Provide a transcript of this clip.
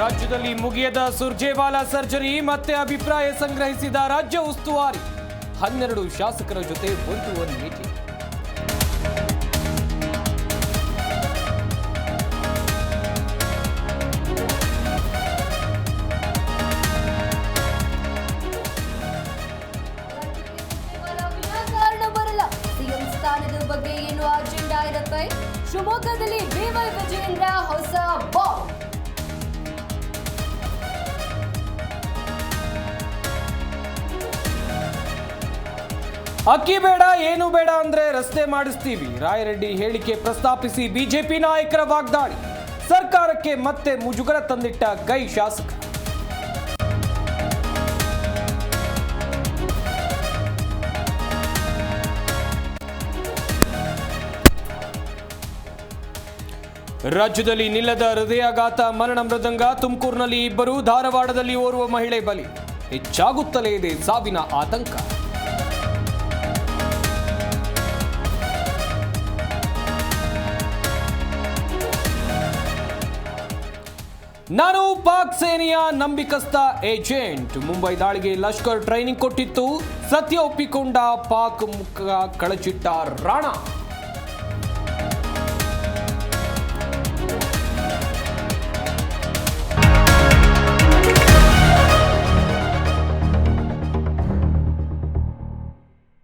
ರಾಜ್ಯದಲ್ಲಿ ಮುಗಿಯದ ಸುರ್ಜೇವಾಲಾ ಸರ್ಜರಿ ಮತ್ತೆ ಅಭಿಪ್ರಾಯ ಸಂಗ್ರಹಿಸಿದ ರಾಜ್ಯ ಉಸ್ತುವಾರಿ 12 ಶಾಸಕರ ಜೊತೆ ಒಂದು ಮೀಟಿಂಗ್. ಸಿಎಂ ಸ್ಥಾನದ ಬಗ್ಗೆ ಏನು ಅಜೆಂಡಾ ಇರುತ್ತೆ? ಶಿವಮೊಗ್ಗದಲ್ಲಿ ಬಿವೈ ವಿಜಯೇಂದ್ರ ಹೊಸ ಬಾಂಬ್. ಅಕ್ಕಿ ಬೇಡ ಏನು ಬೇಡ ಅಂದ್ರೆ ರಸ್ತೆ ಮಾಡಿಸ್ತೀವಿ. ರಾಯರೆಡ್ಡಿ ಹೇಳಿಕೆ ಪ್ರಸ್ತಾಪಿಸಿ ಬಿಜೆಪಿ ನಾಯಕರ ವಾಗ್ದಾಳಿ. ಸರ್ಕಾರಕ್ಕೆ ಮತ್ತೆ ಮುಜುಗರ ತಂದಿಟ್ಟ ಗೈ ಶಾಸಕ. ರಾಜ್ಯದಲ್ಲಿ ನಿಲ್ಲದ ಹೃದಯಾಘಾತ, ಮರಣ ಮೃದಂಗ. ತುಮಕೂರಿನಲ್ಲಿ 2, ಧಾರವಾಡದಲ್ಲಿ ಓರ್ವ ಮಹಿಳೆ ಬಲಿ. ಹೆಚ್ಚಾಗುತ್ತಲೇ ಇದೆ ಸಾವಿನ ಆತಂಕ. ನಾನು ಪಾಕ್ ಸೇನೆಯ ನಂಬಿಕಸ್ತ ಏಜೆಂಟ್. ಮುಂಬೈ ದಾಳಿಗೆ ಲಷ್ಕರ್ ಟ್ರೈನಿಂಗ್ ಕೊಟ್ಟಿತ್ತು. ಸತ್ಯ ಒಪ್ಪಿಕೊಂಡ ಪಾಕ್ ಮುಖ ಕಳಚಿಟ್ಟ ರಾಣಾ.